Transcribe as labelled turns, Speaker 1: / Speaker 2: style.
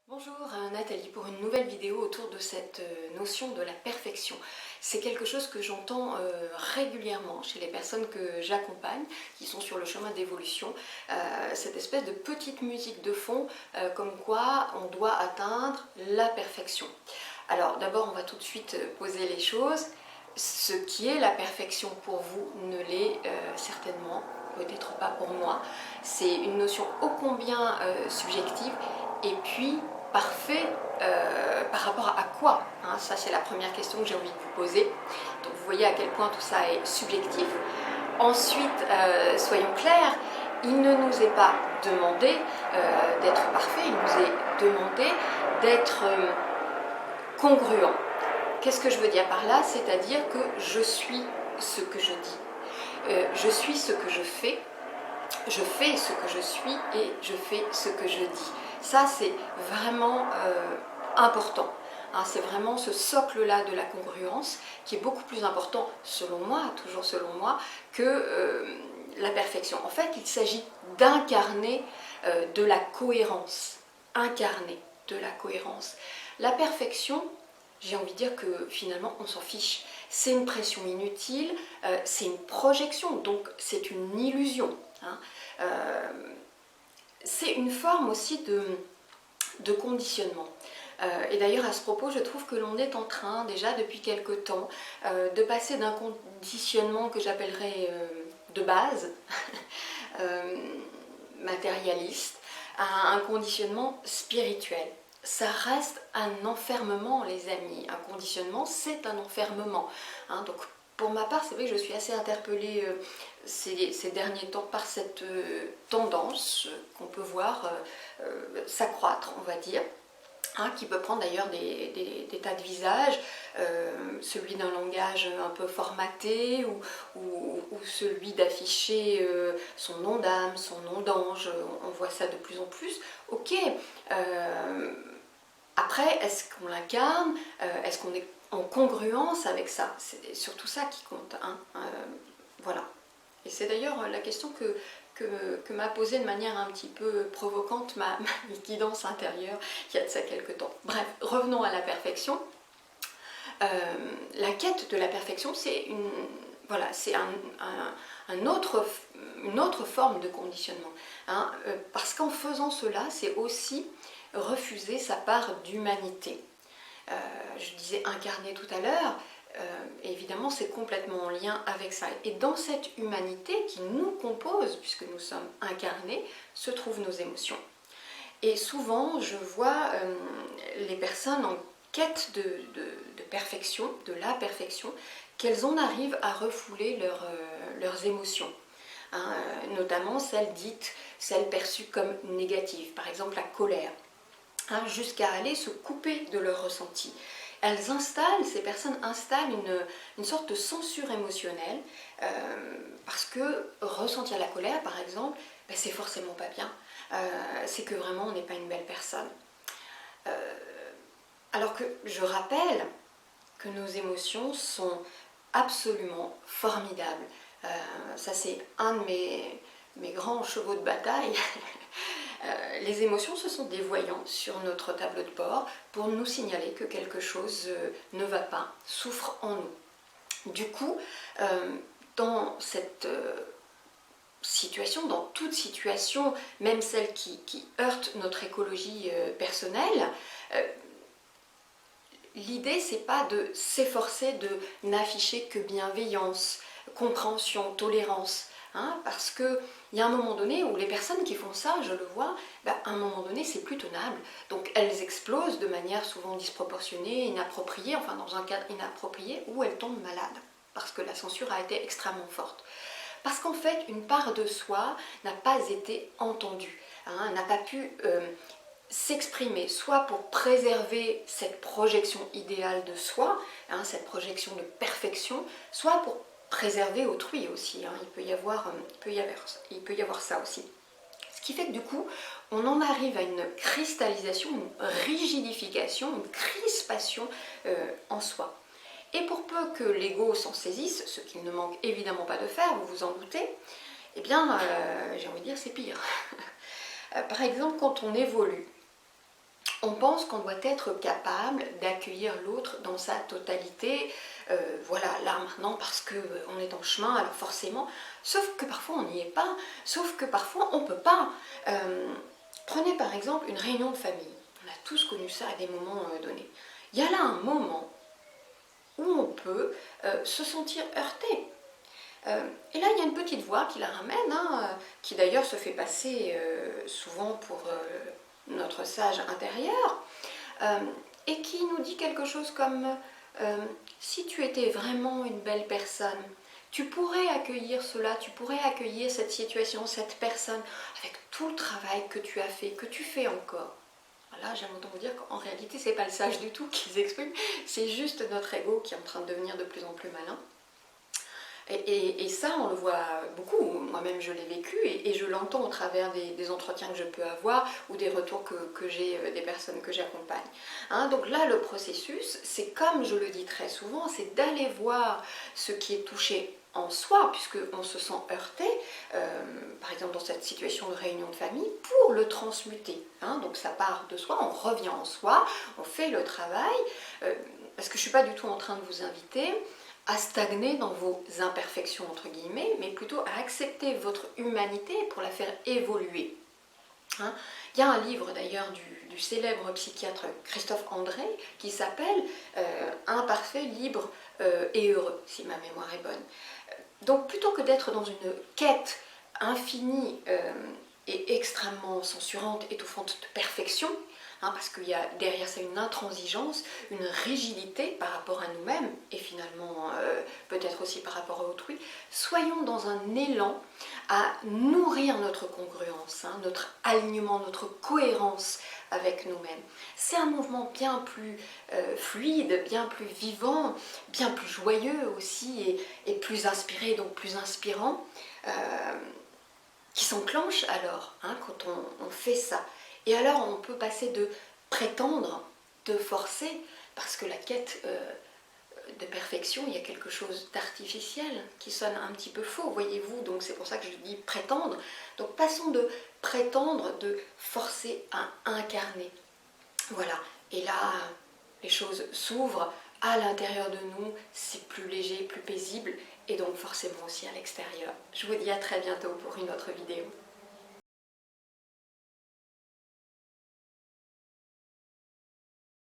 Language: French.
Speaker 1: Bonjour Nathalie pour une nouvelle vidéo autour de cette notion de la perfection. C'est quelque chose que j'entends régulièrement chez les personnes que j'accompagne qui sont sur le chemin d'évolution, cette espèce de petite musique de fond comme quoi on doit atteindre la perfection. Alors d'abord on va tout de suite poser les choses. Ce qui est la perfection pour vous ne l'est certainement peut-être pas pour moi. C'est une notion ô combien subjective et puis parfait par rapport à quoi hein, ça c'est la première question que j'ai envie de vous poser. Donc vous voyez à quel point tout ça est subjectif. Ensuite, soyons clairs, il ne nous est pas demandé d'être parfait, il nous est demandé d'être congruent. Qu'est-ce que je veux dire par là? C'est-à-dire que je suis ce que je dis, je suis ce que je fais ce que je suis et je fais ce que je dis. Ça, c'est vraiment important. Hein, c'est vraiment ce socle-là de la congruence qui est beaucoup plus important, selon moi, toujours selon moi, que la perfection. En fait, il s'agit d'incarner de la cohérence. Incarner de la cohérence. La perfection, j'ai envie de dire que finalement, on s'en fiche. C'est une pression inutile, c'est une projection, donc c'est une illusion. Hein. C'est une forme aussi de conditionnement. Et d'ailleurs à ce propos je trouve que l'on est en train déjà depuis quelque temps de passer d'un conditionnement que j'appellerais de base, matérialiste, à un conditionnement spirituel. Ça reste un enfermement les amis, un conditionnement c'est un enfermement. Hein, donc pour ma part, c'est vrai que je suis assez interpellée ces derniers temps par cette tendance qu'on peut voir s'accroître, on va dire, hein, qui peut prendre d'ailleurs des tas de visages, celui d'un langage un peu formaté ou celui d'afficher son nom d'âme, son nom d'ange, on voit ça de plus en plus. Ok, après, est-ce qu'on l'incarne? Est-ce qu'on est en congruence avec ça? C'est surtout ça qui compte. Hein. Voilà. Et c'est d'ailleurs la question que m'a posée de manière un petit peu provocante ma guidance intérieure il y a de ça quelques temps. Bref, revenons à la perfection. La quête de la perfection, c'est voilà, c'est une autre forme de conditionnement. Hein, parce qu'en faisant cela, c'est aussi refuser sa part d'humanité. Je disais incarner tout à l'heure, évidemment c'est complètement en lien avec ça. Et dans cette humanité qui nous compose, puisque nous sommes incarnés, se trouvent nos émotions. Et souvent je vois les personnes en quête de perfection, de la perfection, qu'elles en arrivent à refouler leurs émotions. Hein, notamment celles perçues comme négatives, par exemple la colère. Hein, jusqu'à aller se couper de leur ressenti. Ces personnes installent une sorte de censure émotionnelle parce que ressentir la colère, par exemple, ben, c'est forcément pas bien. C'est que vraiment on n'est pas une belle personne. Alors que je rappelle que nos émotions sont absolument formidables. Ça c'est un de mes grands chevaux de bataille. Les émotions, ce sont des voyants sur notre tableau de bord pour nous signaler que quelque chose ne va pas, souffre en nous. Du coup, dans cette situation, dans toute situation, même celle qui heurte notre écologie personnelle, l'idée, c'est pas de s'efforcer de n'afficher que bienveillance, compréhension, tolérance. Hein, parce qu'il y a un moment donné où les personnes qui font ça, je le vois, à un moment donné c'est plus tenable. Donc elles explosent de manière souvent disproportionnée, inappropriée, enfin dans un cadre inapproprié, où elles tombent malades, parce que la censure a été extrêmement forte. Parce qu'en fait, une part de soi n'a pas été entendue, hein, n'a pas pu s'exprimer, soit pour préserver cette projection idéale de soi, hein, cette projection de perfection, soit pour préserver autrui aussi, hein. Il peut y avoir ça aussi. Ce qui fait que du coup, on en arrive à une cristallisation, une rigidification, une crispation en soi. Et pour peu que l'ego s'en saisisse, ce qu'il ne manque évidemment pas de faire, vous vous en doutez, eh bien, j'ai envie de dire, c'est pire. Par exemple, quand on évolue, on pense qu'on doit être capable d'accueillir l'autre dans sa totalité, voilà, là maintenant parce qu'on est en chemin, alors forcément, sauf que parfois on n'y est pas, sauf que parfois on ne peut pas. Prenez par exemple une réunion de famille, on a tous connu ça à des moments donnés. Il y a là un moment où on peut se sentir heurté. Et là, il y a une petite voix qui la ramène, hein, qui d'ailleurs se fait passer souvent pour notre sage intérieur, et qui nous dit quelque chose comme si tu étais vraiment une belle personne, tu pourrais accueillir cela, tu pourrais accueillir cette situation, cette personne, avec tout le travail que tu as fait, que tu fais encore. Là, j'aime autant vous dire qu'en réalité, c'est pas le sage du tout qu'ils expriment, c'est juste notre ego qui est en train de devenir de plus en plus malin. Et ça, on le voit beaucoup. Moi-même, je l'ai vécu et je l'entends au travers des entretiens que je peux avoir ou des retours que j'ai des personnes que j'accompagne. Hein, donc là, le processus, c'est comme je le dis très souvent, c'est d'aller voir ce qui est touché en soi, puisqu'on se sent heurté, par exemple dans cette situation de réunion de famille, pour le transmuter. Hein, donc ça part de soi, on revient en soi, on fait le travail, parce que je ne suis pas du tout en train de vous inviter à stagner dans vos imperfections entre guillemets, mais plutôt à accepter votre humanité pour la faire évoluer. Hein, il y a un livre d'ailleurs du célèbre psychiatre Christophe André qui s'appelle Imparfait, libre et heureux, si ma mémoire est bonne. Donc plutôt que d'être dans une quête infinie et extrêmement censurante, étouffante de perfection, hein, parce qu'il y a derrière ça une intransigeance, une rigidité par rapport à nous-mêmes et finalement peut-être aussi par rapport à autrui, soyons dans un élan à nourrir notre congruence, hein, notre alignement, notre cohérence avec nous-mêmes. C'est un mouvement bien plus fluide, bien plus vivant, bien plus joyeux aussi et plus inspiré, donc plus inspirant, qui s'enclenche alors hein, quand on fait ça. Et alors on peut passer de prétendre, de forcer, parce que la quête de perfection, il y a quelque chose d'artificiel qui sonne un petit peu faux, voyez-vous, donc c'est pour ça que je dis prétendre. Donc passons de prétendre, de forcer à incarner. Voilà, et là, les choses s'ouvrent à l'intérieur de nous, c'est plus léger, plus paisible, et donc forcément aussi à l'extérieur. Je vous dis à très bientôt pour une autre vidéo.